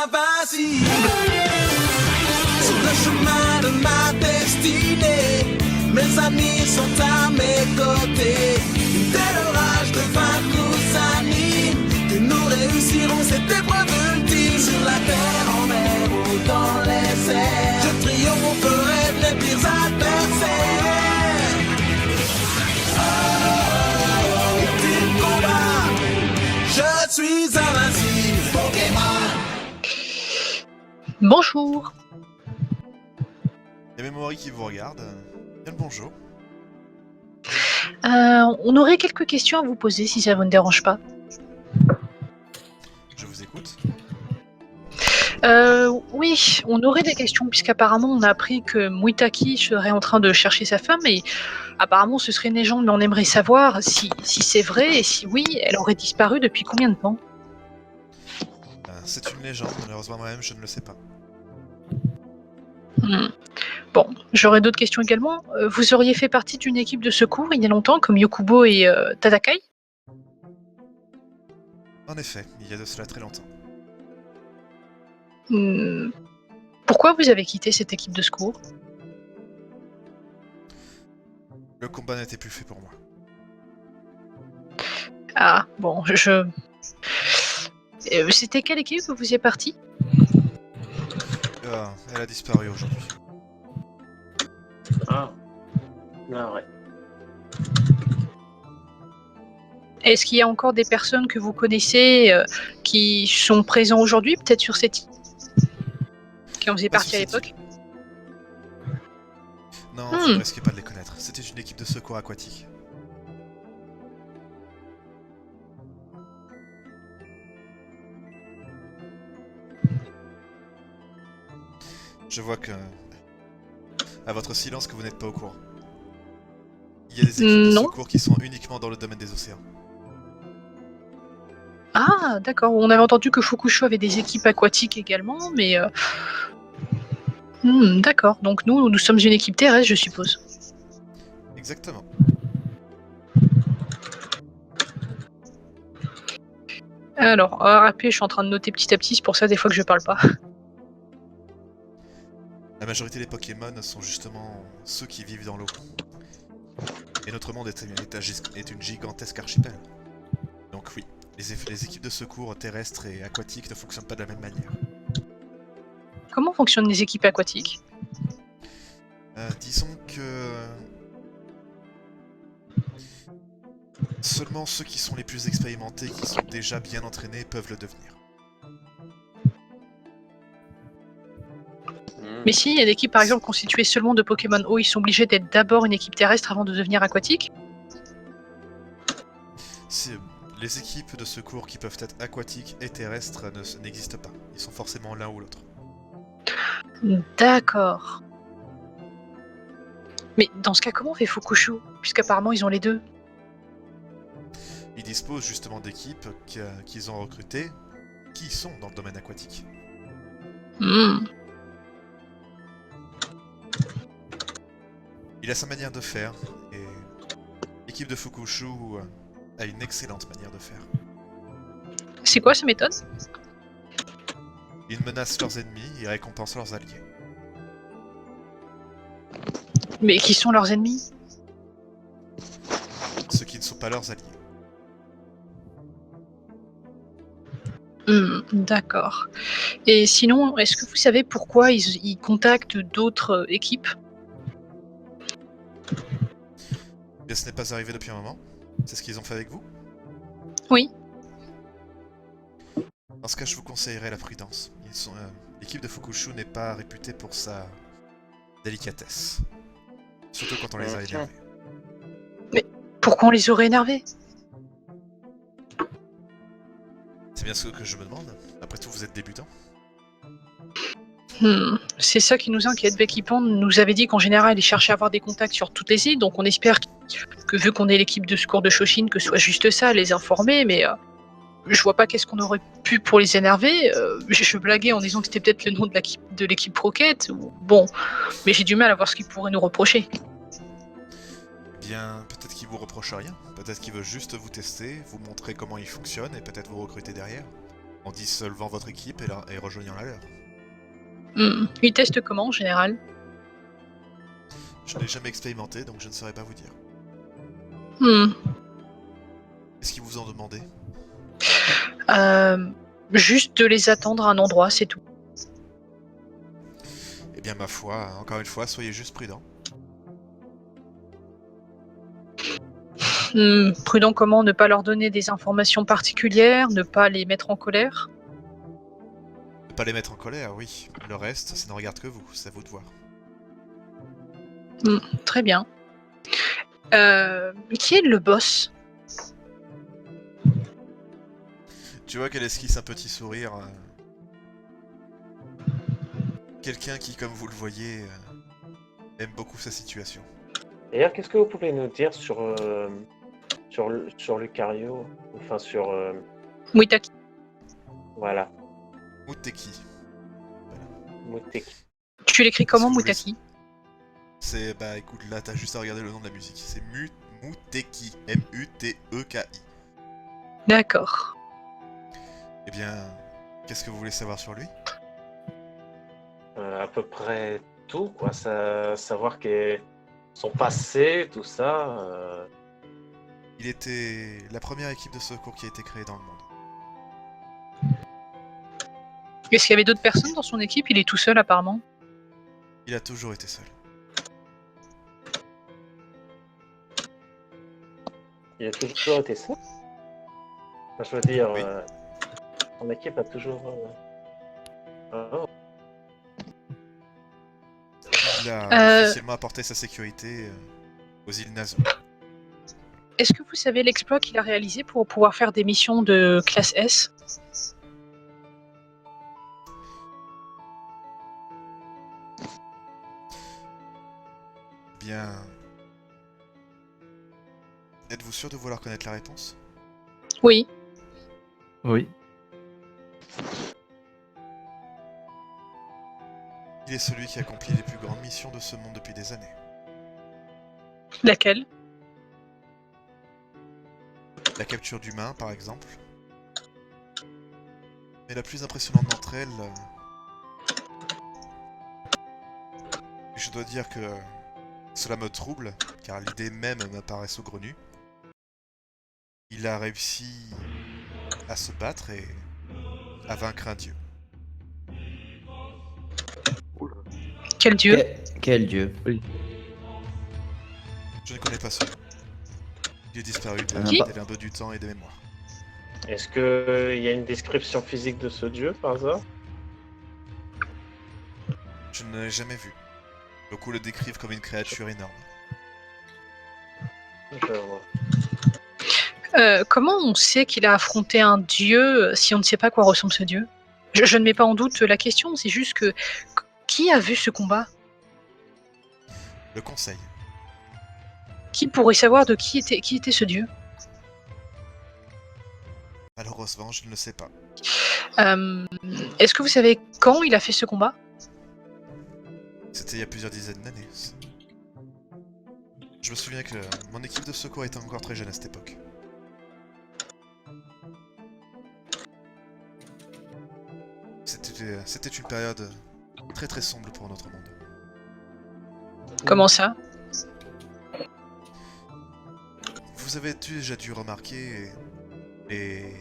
invincible. Sur le chemin de ma destinée, mes amis sont à mes côtés. Une telle rage de vaincre nous anime que nous réussirons cette épreuve ultime. Sur la terre, en mer ou dans les airs, je triompherai des pires adversaires. Oh, ultime combat, je suis invincible. Pokémon. Bonjour. Il y a Memori qui vous regarde. Bien le bonjour. On aurait quelques questions à vous poser si ça vous ne dérange pas. Je vous écoute. Oui, on aurait des questions puisqu'apparemment on a appris que Muitaki serait en train de chercher sa femme et apparemment ce serait une légende, mais on aimerait savoir si c'est vrai et si oui, elle aurait disparu depuis combien de temps. C'est une légende, malheureusement moi-même je ne le sais pas. Bon, j'aurais d'autres questions également. Vous auriez fait partie d'une équipe de secours il y a longtemps, comme Yokubo et Tadakai? En effet, il y a de cela très longtemps. Pourquoi vous avez quitté cette équipe de secours? Le combat n'était plus fait pour moi. Ah, bon, c'était quelle équipe que vous y êtes parti? Elle a disparu aujourd'hui. Ah ouais. Est-ce qu'il y a encore des personnes que vous connaissez qui sont présents aujourd'hui, peut-être sur cette île, qui en faisaient partie à l'époque? Non, vous ne risquez pas de les connaître. C'était une équipe de secours aquatique. Je vois que... à votre silence que vous n'êtes pas au courant. Il y a des équipes de secours qui sont uniquement dans le domaine des océans. Ah, d'accord. On avait entendu que Fukusho avait des équipes aquatiques également, mais... d'accord. Donc nous sommes une équipe terrestre, je suppose. Exactement. Alors, rappelez, je suis en train de noter petit à petit, c'est pour ça des fois que je parle pas. La majorité des Pokémon sont justement ceux qui vivent dans l'eau. Et notre monde est une gigantesque archipel. Donc oui, les équipes de secours terrestres et aquatiques ne fonctionnent pas de la même manière. Comment fonctionnent les équipes aquatiques? Disons que... seulement ceux qui sont les plus expérimentés, qui sont déjà bien entraînés, peuvent le devenir. Mais si, il y a des équipes par exemple constituées seulement de Pokémon eau, ils sont obligés d'être d'abord une équipe terrestre avant de devenir aquatique? Les équipes de secours qui peuvent être aquatiques et terrestres n'existent pas. Ils sont forcément l'un ou l'autre. D'accord. Mais dans ce cas, comment fait Fukusho? Puisqu'apparemment ils ont les deux. Ils disposent justement d'équipes qu'ils ont recrutées qui sont dans le domaine aquatique. Il a sa manière de faire, et l'équipe de Fukusho a une excellente manière de faire. C'est quoi cette méthode? Ils menacent leurs ennemis et récompensent leurs alliés. Mais qui sont leurs ennemis? Ceux qui ne sont pas leurs alliés. D'accord. Et sinon, est-ce que vous savez pourquoi ils contactent d'autres équipes? Bien, ce n'est pas arrivé depuis un moment. C'est ce qu'ils ont fait avec vous? Oui. Dans ce cas, je vous conseillerais la prudence. L'équipe de Fukusho n'est pas réputée pour sa délicatesse. Surtout quand on les a énervés. Mais pourquoi on les aurait énervés? C'est bien ce que je me demande. Après tout, vous êtes débutant. C'est ça qui nous inquiète. Becky Pond nous avait dit qu'en général, il cherchait à avoir des contacts sur toutes les îles, donc on espère que vu qu'on est l'équipe de secours de Shoshin, que ce soit juste ça, les informer, mais je vois pas qu'est-ce qu'on aurait pu pour les énerver. Je blaguais en disant que c'était peut-être le nom de l'équipe Rocket, bon, mais j'ai du mal à voir ce qu'ils pourraient nous reprocher. Eh bien, peut-être qu'il vous reproche rien. Peut-être qu'il veut juste vous tester, vous montrer comment il fonctionne et peut-être vous recruter derrière. en dissolvant votre équipe et rejoignant la leur. Ils testent comment en général? Je n'ai jamais expérimenté, donc je ne saurais pas vous dire. Hmm. Qu'est-ce qu'ils vous ont demandé? Juste de les attendre à un endroit, c'est tout. Eh bien, ma foi, encore une fois, soyez juste prudents. Prudent comment? Ne pas leur donner des informations particulières, ne pas les mettre en colère? Ne pas les mettre en colère, oui. Le reste, ça ne regarde que vous, c'est à vous de voir. Très bien. Qui est le boss? Tu vois qu'elle esquisse un petit sourire. Quelqu'un qui, comme vous le voyez, aime beaucoup sa situation. D'ailleurs, qu'est-ce que vous pouvez nous dire sur Lucario? Enfin, sur... Muitaki. Voilà, Muteki. Muteki. Tu l'écris comment, Si vous voulez- Muitaki? C'est, bah écoute, là t'as juste à regarder le nom de la musique. C'est Muteki. M-U-T-E-K-I. D'accord. Eh bien, qu'est-ce que vous voulez savoir sur lui? À peu près tout, quoi. Savoir son passé, tout ça. Il était la première équipe de secours qui a été créée dans le monde. Est-ce qu'il y avait d'autres personnes dans son équipe? Il est tout seul apparemment. Il a toujours été seul. Il a toujours été ça. Enfin, je veux dire, Oui. son équipe a toujours... Oh. Il a officiellement apporté sa sécurité aux îles Nazo. Est-ce que vous savez l'exploit qu'il a réalisé pour pouvoir faire des missions de classe S? Bien... Êtes-vous sûr de vouloir connaître la réponse? Oui. Oui. Il est celui qui accomplit les plus grandes missions de ce monde depuis des années. Laquelle? La capture d'humains, par exemple. Mais la plus impressionnante d'entre elles... Je dois dire que cela me trouble, car l'idée même m'apparaît saugrenue. Il a réussi à se battre et à vaincre un dieu. Quel dieu? Quel dieu? Je ne connais pas ce nom. Il est disparu Qui des limbes du temps et des mémoires. Est-ce qu'il y a une description physique de ce dieu, par hasard? Je ne l'ai jamais vu. Beaucoup le décrivent comme une créature énorme. Je vois. Comment on sait qu'il a affronté un dieu si on ne sait pas à quoi ressemble ce dieu? Je ne mets pas en doute la question, c'est juste que... Qui a vu ce combat? Le conseil. Qui pourrait savoir de qui était ce dieu? Malheureusement, je ne le sais pas. Est-ce que vous savez quand il a fait ce combat? C'était il y a plusieurs dizaines d'années. Je me souviens que mon équipe de secours était encore très jeune à cette époque. C'était une période très très sombre pour notre monde. Comment ça? Vous avez déjà dû remarquer les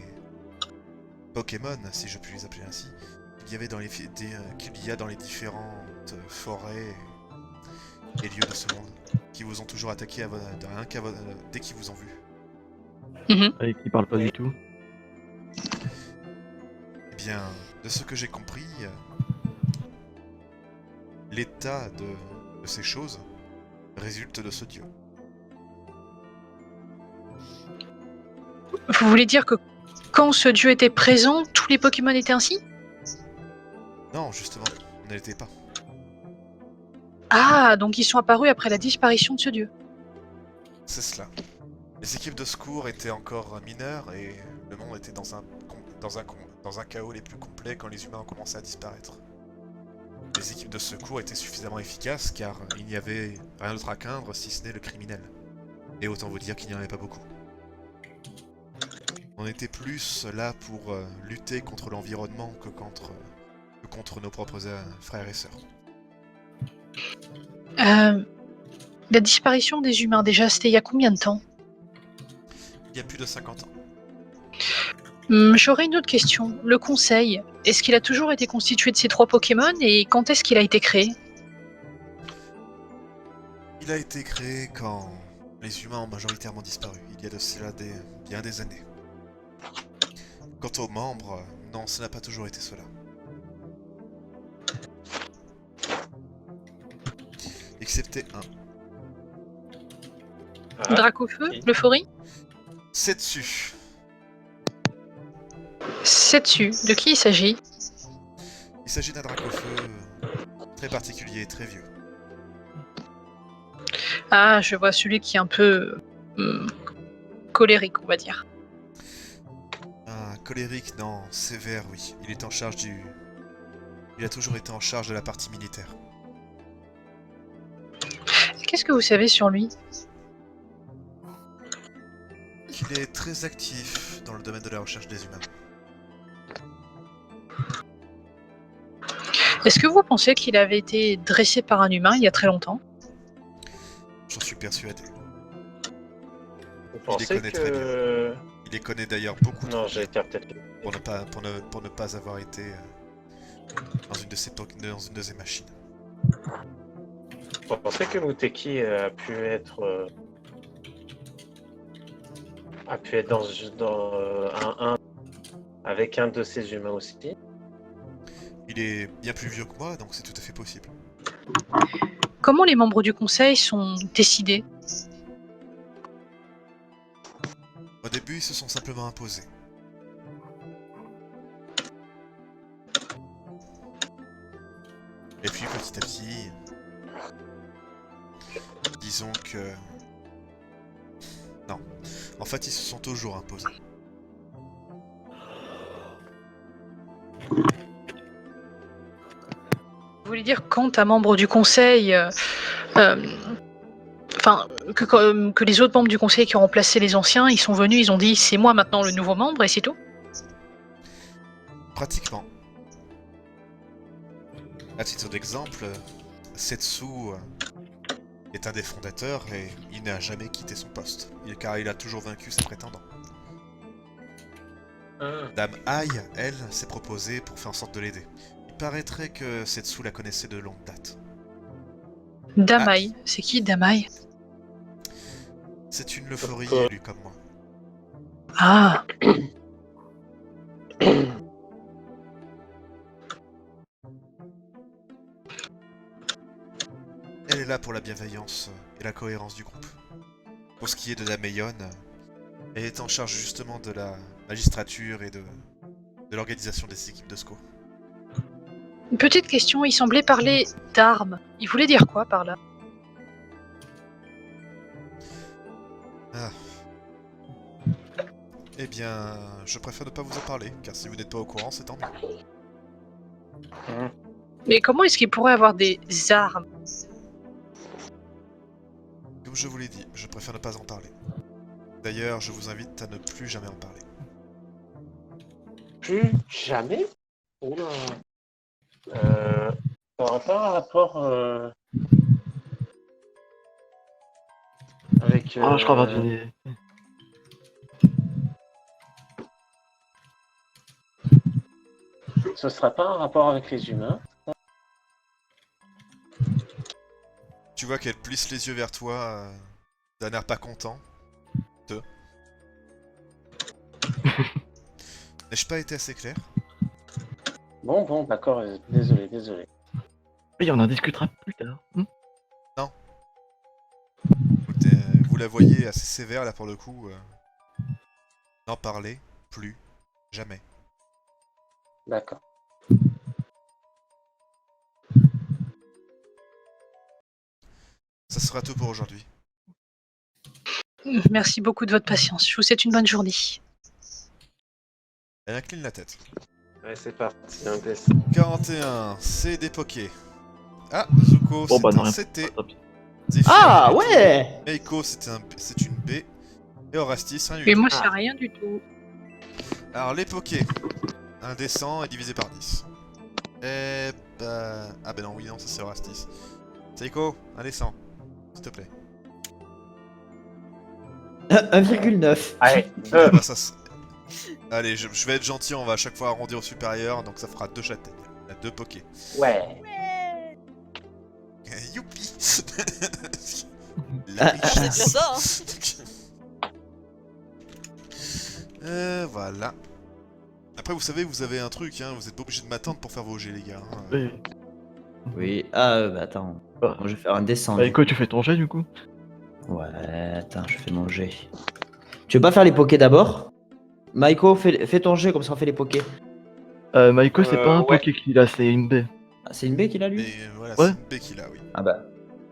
Pokémon, si je puis les appeler ainsi, qu'il y a dans les différentes forêts et lieux de ce monde, qui vous ont toujours attaqué dès qu'ils vous ont vu. Et qui parle pas du tout. Eh bien, de ce que j'ai compris, l'état de ces choses résulte de ce dieu. Vous voulez dire que quand ce dieu était présent, tous les Pokémon étaient ainsi? Non, justement, on ne l'était pas. Ah, donc ils sont apparus après la disparition de ce dieu. C'est cela. Les équipes de secours étaient encore mineures et le monde était dans un chaos les plus complets quand les humains ont commencé à disparaître. Les équipes de secours étaient suffisamment efficaces car il n'y avait rien d'autre à craindre si ce n'est le criminel. Et autant vous dire qu'il n'y en avait pas beaucoup. On était plus là pour lutter contre l'environnement que contre nos propres frères et sœurs. La disparition des humains, déjà, c'était il y a combien de temps? Il y a plus de 50 ans. J'aurais une autre question. Le conseil, est-ce qu'il a toujours été constitué de ces 3 Pokémon et quand est-ce qu'il a été créé? Il a été créé quand les humains ont majoritairement disparu, il y a de cela bien des années. Quant aux membres, non, ça n'a pas toujours été cela. Excepté un. Ah, Dracofeu, oui. l'euphorie? Setsu. Setsu, de qui il s'agit? Il s'agit d'un dracofeu très particulier et très vieux. Ah, je vois celui qui est un peu colérique, on va dire. Un colérique, non, sévère, oui. Il est en charge du... Il a toujours été en charge de la partie militaire. Qu'est-ce que vous savez sur lui? Il est très actif dans le domaine de la recherche des humains. Est-ce que vous pensez qu'il avait été dressé par un humain il y a très longtemps? J'en suis persuadé. Vous pensez connaît très que... Il les connaît d'ailleurs beaucoup Non, trop j'ai bien été peut-être... pour ne pas avoir été dans une de ces machines. Vous pensez que Muteki a pu être dans avec un de ces humains aussi? Il est bien plus vieux que moi, donc c'est tout à fait possible. Comment les membres du conseil sont décidés? Au début, ils se sont simplement imposés. Et puis petit à petit, disons que... Non. En fait, ils se sont toujours imposés. Vous voulez dire quand un membre du conseil... Enfin, que les autres membres du conseil qui ont remplacé les anciens, ils sont venus, ils ont dit c'est moi maintenant le nouveau membre et c'est tout? Pratiquement. À titre d'exemple, Setsu est un des fondateurs et il n'a jamais quitté son poste, car il a toujours vaincu ses prétendants. Dame Ai, elle, s'est proposée pour faire en sorte de l'aider. Il paraîtrait que Setsu la connaissait de longue date. Damai, c'est qui Damai? C'est une euphorie élue comme moi. Ah, Elle est là pour la bienveillance et la cohérence du groupe. Pour ce qui est de Dameyon, elle est en charge justement de la magistrature et de l'organisation des équipes de SCO. une petite question, il semblait parler d'armes. Il voulait dire quoi par là? Ah. Eh bien, je préfère ne pas vous en parler, car si vous n'êtes pas au courant, c'est tant mieux. Mais comment est-ce qu'il pourrait avoir des armes? Comme je vous l'ai dit, je préfère ne pas en parler. D'ailleurs, je vous invite à ne plus jamais en parler. Plus jamais? Oula. Ça n'aura pas un rapport avec... Ah, je crois avoir deviné. Ce sera pas un rapport avec les humains? Tu vois qu'elle plisse les yeux vers toi, d'un air pas content. N'ai-je pas été assez clair? Bon, d'accord, désolé. Oui, on en discutera plus tard. Écoutez, vous la voyez assez sévère là pour le coup. N'en parlez plus jamais. D'accord. Ça sera tout pour aujourd'hui. Merci beaucoup de votre patience. Je vous souhaite une bonne journée. Elle incline la tête. Ouais, c'est parti, un test. 41, c'est des pokés. Ah, Zuko, Bon, c'est bah, non, un rien. CT. Tant pis. Zephyr, Ah il est ouais! Meiko, c'est une B. Et Orastis, un U. Mais moi, Ah. c'est rien du tout. Alors, les pokés. Un des 100 est divisé par 10. Et bah... Ah bah non, oui, non, ça c'est Rastis. Seiko, un des 100. S'il te plaît. 1,9. Allez, Ah bah, ça, allez, je vais être gentil, on va à chaque fois arrondir au supérieur, donc ça fera 2 châtaignes. Il y a 2 pokés. ouais. Youpi. La Ah, C'est richesse. déjà ça, Voilà. Après, vous savez, vous avez un truc, hein, vous êtes pas obligé de m'attendre pour faire vos jets, les gars. hein. Oui. Oui, bah attends. Ah. Moi, je vais faire un descend. Bah, écoute, tu fais ton jet du coup. Ouais, attends, je fais mon jet. Tu veux pas faire les pokés d'abord? Maiko, fais ton jet, comme ça on fait les pokés. Maiko, c'est pas un ouais. Poké qu'il a, c'est une B. Ah, c'est une B qu'il a lui? Mais voilà, Ouais. c'est une B qu'il a, oui. Ah bah.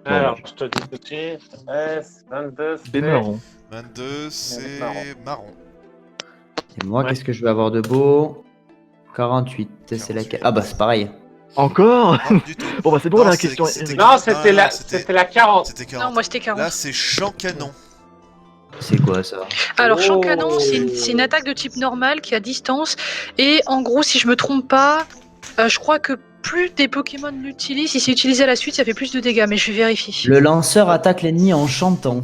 Alors, je te dis tout de suite. S22, B marron. 22, c'est marron. marron. Et moi, Ouais. qu'est-ce que je vais avoir de beau? 48, c'est laquelle? Ah bah c'est pareil. Encore? Non, du tout. Bon bah c'est bon Non, la c'est- question. c'était- Eric. Non, c'était non, la, c'était- c'était la 40. C'était 40. Non, moi c'était 40. Là, c'est champ canon. C'est quoi ça? Alors, champ Oh. canon, c'est une attaque de type normal qui est à distance. Et en gros, si je me trompe pas, je crois que plus des Pokémon l'utilisent, si c'est utilisé à la suite, ça fait plus de dégâts. Mais je vais vérifier. Le lanceur attaque l'ennemi en chantant.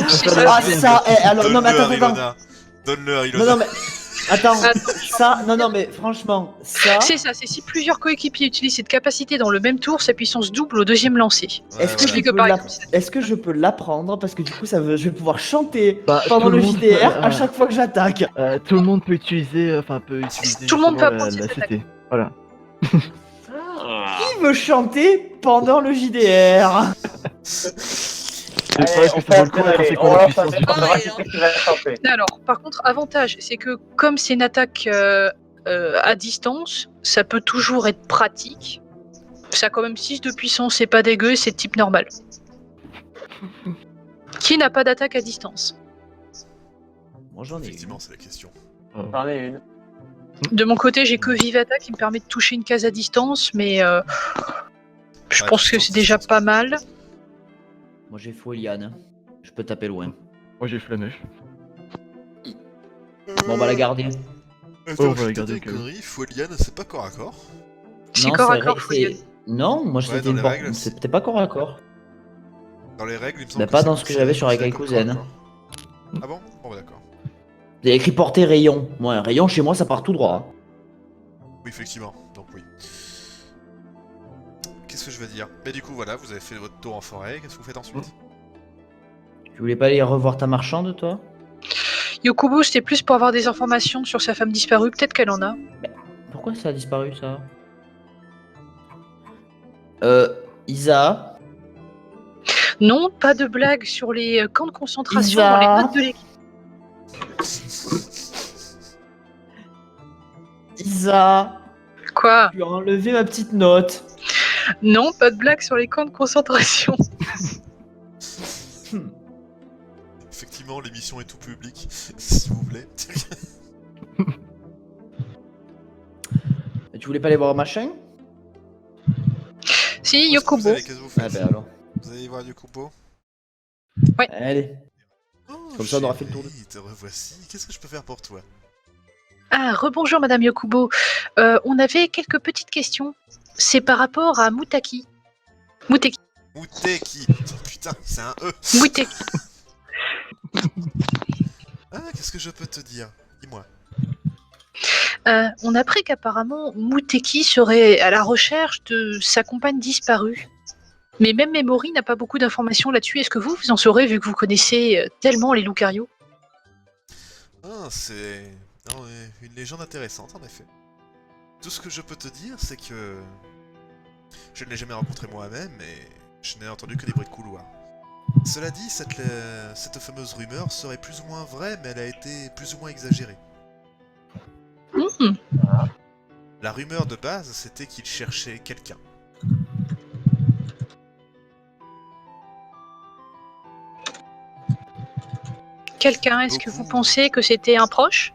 C'est ça. Ah ça, alors non mais Donne-le à attends, attends. Rilona. Donne-le à Non Rilona. non mais attends, Attends. ça, non mais franchement, ça. C'est ça, c'est si plusieurs coéquipiers utilisent cette capacité dans le même tour, sa puissance double au deuxième lancer. Ouais, Est-ce que, voilà. Je fais je que peux par la- exemple, c'est- est-ce que je peux l'apprendre parce que du coup je vais pouvoir chanter Bah, pendant tout le le monde JDR peut- à chaque fois que j'attaque. Tout le monde peut utiliser, peut utiliser. Tout le monde peut justement apprendre la cette CT. Voilà. Ah. Qui veut chanter pendant le JDR? C'est vrai que ça vaut le coup, quand c'est quoi la puissance du On corps. verra qui c'est qui va chanter. Alors, par contre, avantage, c'est que comme c'est une attaque à distance, ça peut toujours être pratique. Ça a quand même 6 de puissance, c'est pas dégueu, c'est de type normal. Qui n'a pas d'attaque à distance? Moi j'en ai une. Effectivement, c'est la question. J'en ai une. De mon côté, j'ai que Vive Attaque qui me permet de toucher une case à distance, mais je Ouais, pense que distance, c'est déjà distance. pas mal. Moi j'ai Fouliane. Je peux taper loin. Moi j'ai flamèche. Bon on va la garder. Attends, on va je la te garder dis au cas une où. connerie, Fouliane, c'est pas corps à corps. C'est Non, corps à c'est corps, vrai- Fouliane. c'est- Non, moi Ouais, c'était dans une les por- règles, c'était pas corps à corps. Dans les règles, il me Bah, semble pas c'est dans ce que j'avais sur considéré Raikou comme corps à Zen. corps. Ah bon? Bon, bah d'accord. Il y a écrit portée rayon. Moi un rayon chez moi ça part tout droit. Oui, effectivement, donc oui. Qu'est-ce que je veux dire? Mais du coup, voilà, vous avez fait votre tour en forêt, qu'est-ce que vous faites ensuite? Tu voulais pas aller revoir ta marchande toi? Yokubu, c'était plus pour avoir des informations sur sa femme disparue, peut-être qu'elle en a. Pourquoi ça a disparu ça? Isa. Non, pas de blague sur les camps de concentration Isa. dans les notes de l'équipe. Isa. Quoi? Tu as enlevé ma petite note. Non, pas de blague sur les camps de concentration. Effectivement, l'émission est tout public, s'il vous plaît. Tu voulais pas aller voir machin? Si, Vous Yokubu. savez, qu'est-ce que vous Ah faites? ben alors. Vous allez voir Yokubo? Allez. Oh, Comme ça, on aura fait le tour de- chérie, te revoici. Qu'est-ce que je peux faire pour toi? Ah, rebonjour Madame Yokubo. On avait quelques petites questions. C'est par rapport à Mutaki. Muteki. Mouteki. Putain, c'est un E. Muteki. Ah, qu'est-ce que je peux te dire? Dis-moi. On a appris qu'apparemment Muteki serait à la recherche de sa compagne disparue. Mais même Memory n'a pas beaucoup d'informations là-dessus. Est-ce que vous en saurez vu que vous connaissez tellement les Lucario? Ah, c'est non, une légende intéressante, en effet. Tout ce que je peux te dire, c'est que je ne l'ai jamais rencontré moi-même, mais je n'ai entendu que des bruits de couloir. Cela dit, cette fameuse rumeur serait plus ou moins vraie, mais elle a été plus ou moins exagérée. Hmm. La rumeur de base, c'était qu'il cherchait quelqu'un. Quelqu'un, est-ce que Beaucoup. vous pensez que c'était un proche?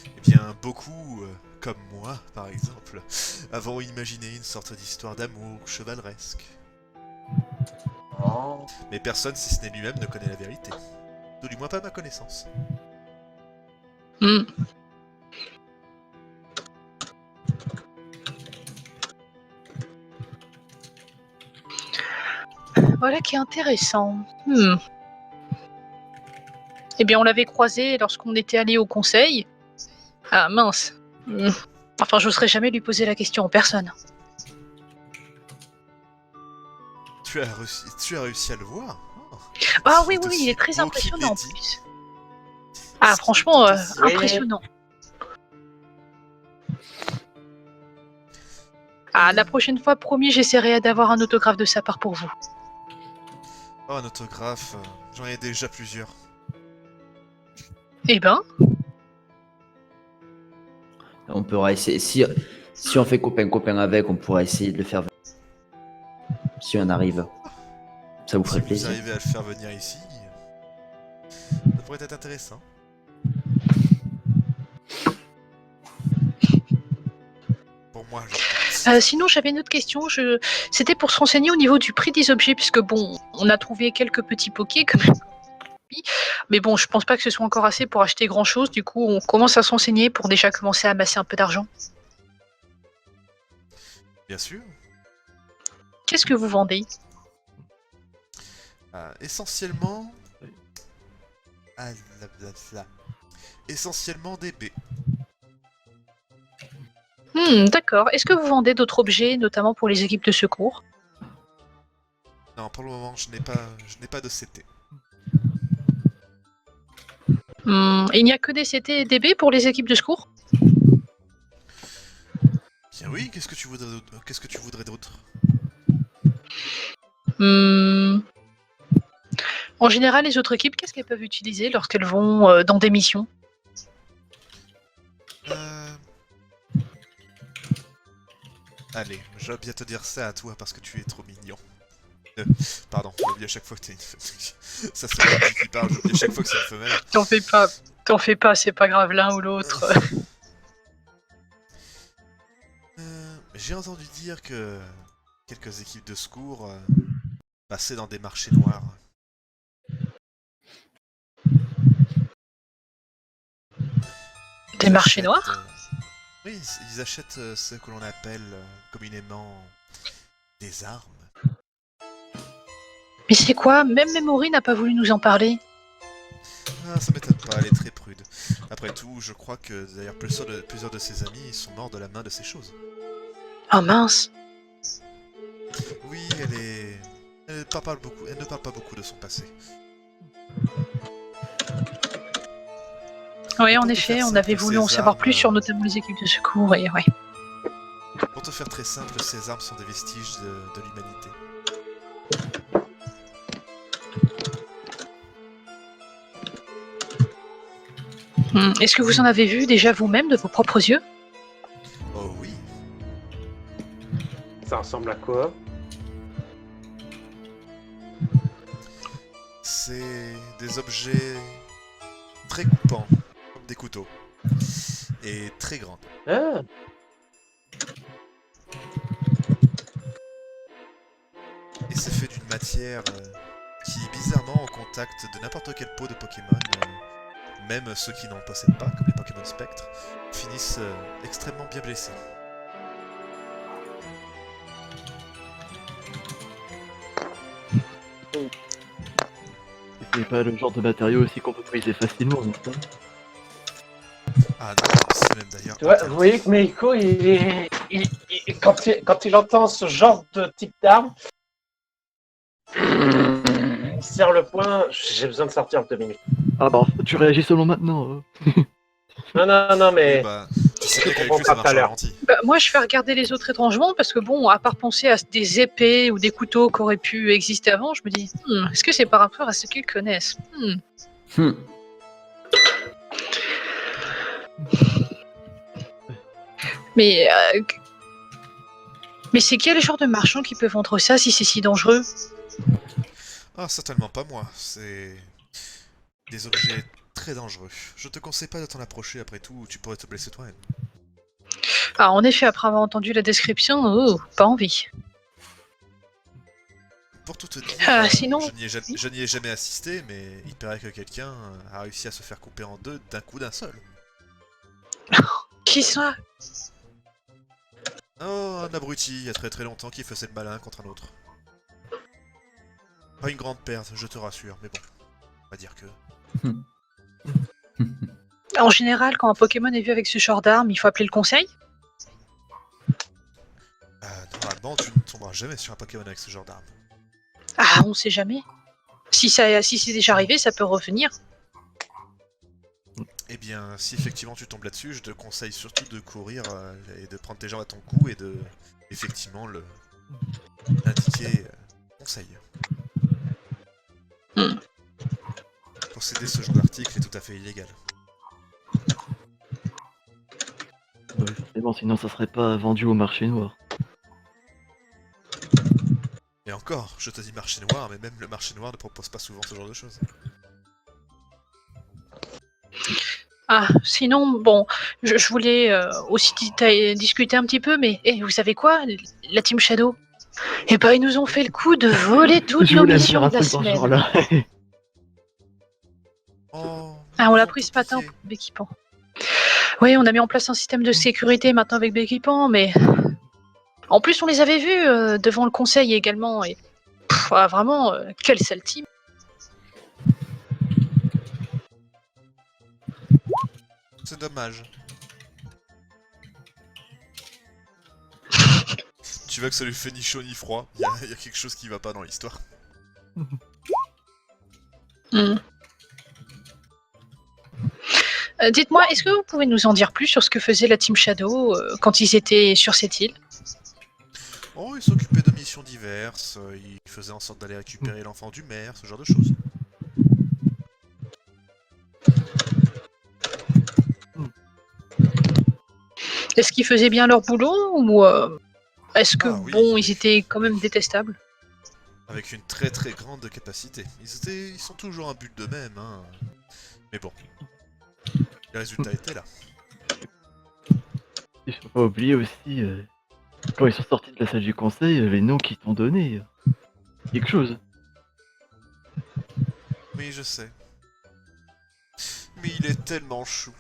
Eh bien, beaucoup, comme moi, par exemple, avons imaginé une sorte d'histoire d'amour chevaleresque. Oh. Mais personne, si ce n'est lui-même, ne connaît la vérité. Tout du moins pas à ma connaissance. Hmm. Voilà qui est intéressant. Eh bien, on l'avait croisé lorsqu'on était allé au conseil. Ah mince. Enfin, je n'oserais jamais lui poser la question en personne. Tu as réussi à le voir? Oh. Ah C'est oui, oui, aussi il est très beau qu'il impressionnant en l'ait dit. plus. Ah, franchement, Oui. impressionnant. Ah, la prochaine fois, promis, j'essaierai d'avoir un autographe de sa part pour vous. Oh, un autographe, j'en ai déjà plusieurs. Eh ben, On pourra essayer. Si on fait copain-copain avec, on pourra essayer de le faire venir. Si on arrive. Ça vous Si ferait vous plaisir. arrivez à le faire venir ici, ça pourrait être intéressant. Pour moi, je pense. sinon, j'avais une autre question. C'était pour se renseigner au niveau du prix des objets, puisque bon, on a trouvé quelques petits pokés comme mais bon, je pense pas que ce soit encore assez pour acheter grand chose. Du coup, on commence à se renseigner pour déjà commencer à amasser un peu d'argent. Bien sûr. Qu'est-ce que vous vendez? Essentiellement... Essentiellement des baies. D'accord. Est-ce que vous vendez d'autres objets, notamment pour les équipes de secours? Non, pour le moment, je n'ai pas de CT. Il n'y a que des CT et des B pour les équipes de secours? Bien oui, qu'est-ce que tu voudrais d'autre? En général, les autres équipes, qu'est-ce qu'elles peuvent utiliser lorsqu'elles vont dans des missions? Allez, je vais bien te dire ça à toi parce que tu es trop mignon. Pardon, j'oublie à chaque fois que t'es une femelle. Ça c'est moi qui parle, j'oublie à chaque fois que c'est une femelle. T'en fais pas, c'est pas grave l'un ou l'autre. J'ai entendu dire que quelques équipes de secours passaient dans des marchés noirs. Des marchés noirs? Oui, ils achètent ce que l'on appelle communément des armes. Mais c'est quoi? Même Memory n'a pas voulu nous en parler. Ah, ça m'étonne pas, elle est très prude. Après tout, je crois que d'ailleurs plusieurs de ses amis sont morts de la main de ces choses. Oh mince. Oui, elle ne parle pas beaucoup de son passé. Oui, en Pour te effet, faire on avait simple, voulu en ces savoir armes, plus sur notamment les équipes de secours et ouais. Pour te faire très simple, ces armes sont des vestiges de l'humanité. Est-ce que vous en avez vu déjà vous-même de vos propres yeux? Oh oui. Ça ressemble à quoi? C'est des objets très coupants, comme des couteaux, et très grands. Ah, Et c'est fait d'une matière qui, bizarrement, au contact de n'importe quelle peau de Pokémon, même ceux qui n'en possèdent pas, comme les Pokémon Spectre, finissent extrêmement bien blessés. C'est pas le genre de matériau aussi qu'on peut briser facilement, n'est-ce pas? Ah non, c'est même d'ailleurs... tu vois, vous voyez que Meiko, quand il entend ce genre de type d'arme, il serre le poing. J'ai besoin de sortir en 2 minutes. Ah bah, tu réagis seulement maintenant. Non, mais Bah, tu sais bien Je qu'avec comprends lui, ça pas tout marche à au l'heure. ralenti. Bah, moi, je vais regarder les autres étrangement parce que bon, à part penser à des épées ou des couteaux qui auraient pu exister avant, je me dis, est-ce que c'est par rapport à ce qu'ils connaissent? Hmm. Mais, mais c'est quel genre de marchand qui peut vendre ça si c'est si dangereux? Ah, certainement pas moi, c'est... des objets très dangereux. Je te conseille pas de t'en approcher, après tout, tu pourrais te blesser toi-même. Ah, en effet, après avoir entendu la description, pas envie. Pour tout te dire, sinon- je n'y ai jamais assisté, mais il paraît que quelqu'un a réussi à se faire couper en deux d'un coup d'un seul. Qui ça? Oh, un abruti, il y a très très longtemps qui faisait le malin contre un autre. Pas une grande perte, je te rassure, mais bon, on va dire que... En général, quand un Pokémon est vu avec ce genre d'arme, il faut appeler le conseil? Normalement, tu ne tomberas jamais sur un Pokémon avec ce genre d'arme. Ah, on sait jamais. Si c'est déjà arrivé, ça peut revenir. Eh bien, si effectivement tu tombes là-dessus, je te conseille surtout de courir et de prendre tes jambes à ton cou et de, effectivement, l'indiquer conseil. Posséder ce genre d'article est tout à fait illégal. Ouais, forcément, sinon ça serait pas vendu au marché noir. Et encore, je te dis marché noir, mais même le marché noir ne propose pas souvent ce genre de choses. Ah, sinon, bon, je voulais aussi discuter un petit peu, mais vous savez quoi? La Team Shadow, eh ben, ils nous ont fait le coup de voler toutes Je nos voulais missions faire un de la truc dans ce semaine. genre-là. Oh, Ah, on l'a ils ont pris tout ce matin piqué. pour Béquipan. Oui, on a mis en place un système de sécurité maintenant avec Béquipan, mais en plus on les avait vus devant le conseil également. Et vraiment, quelle sale team. C'est dommage. Tu vois que ça lui fait ni chaud ni froid. Il y a quelque chose qui va pas dans l'histoire. Dites-moi, est-ce que vous pouvez nous en dire plus sur ce que faisait la Team Shadow quand ils étaient sur cette île? Oh, il s'occupait de missions diverses, il faisait en sorte d'aller récupérer l'enfant du maire, ce genre de choses. Est-ce qu'ils faisaient bien leur boulot ou est-ce que Ah oui. bon, ils étaient quand même détestables? Avec une très très grande capacité. Ils sont toujours un but d'eux-mêmes, hein. Mais bon. Les résultats étaient là. Il faut pas oublier aussi, quand ils sont sortis de la salle du conseil, les noms qu'ils t'ont donnés. Quelque chose. Oui, je sais. Mais il est tellement chou.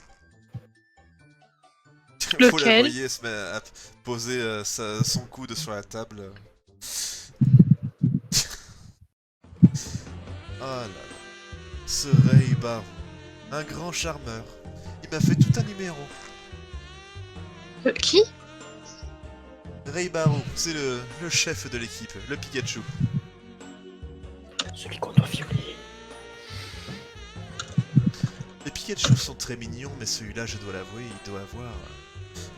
Faut la Lequel? voyer se mettre à poser son coude sur la table. Ah là là. Ce Ray Barrow. Un grand charmeur. Il m'a fait tout un numéro. Qui? Ray Barrow, c'est le chef de l'équipe, le Pikachu. Celui qu'on doit violer. Les Pikachu sont très mignons, mais celui-là, je dois l'avouer, il doit avoir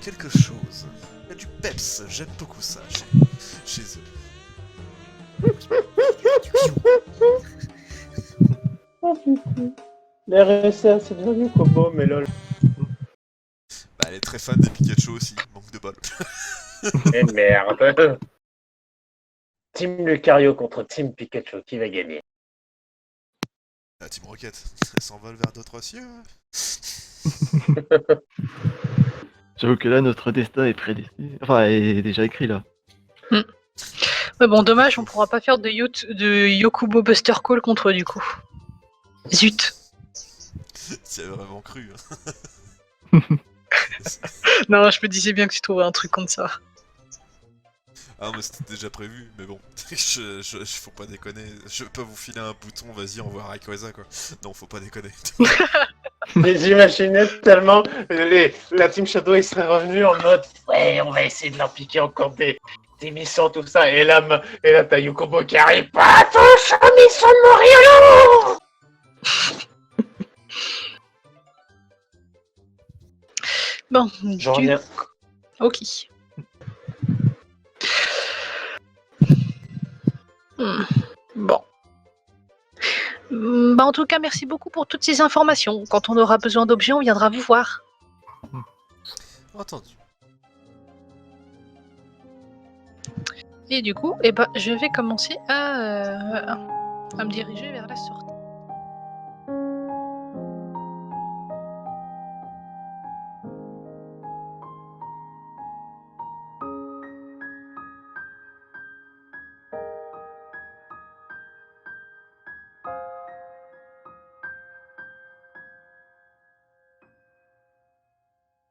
quelque chose. Il y a du peps, j'aime beaucoup ça chez eux. Oh putain. Les RSA, c'est devenu combo, mais lol. Bah, elle est très fan des Pikachu aussi, manque de bol. Eh merde. Team Lucario contre Team Pikachu, qui va gagner? La Team Rocket, elle s'envole vers d'autres cieux. J'avoue que là, notre destin est prédestiné. Enfin, est déjà écrit là. Ouais, bon, dommage, on pourra pas faire de Yokubo Buster Call contre eux du coup. Zut. Tu y avais vraiment cru. Hein. Non, je me disais bien que tu trouvais un truc comme ça. Ah, mais c'était déjà prévu, mais bon, faut pas déconner. Je peux vous filer un bouton, vas-y, envoie Rayquaza quoi. Non, faut pas déconner. Mais j'imaginais tellement la Team Shadow, ils seraient revenus en mode ouais, on va essayer de leur piquer encore des missions, tout ça. Et là t'as Yukobo qui arrive. Pas attention, mission de Moriolo. Bon, J'en reviens. Ok. Bon. Bah, en tout cas, merci beaucoup pour toutes ces informations. Quand on aura besoin d'objets, on viendra vous voir. Entendu. Et du coup, je vais commencer à me diriger vers la sortie.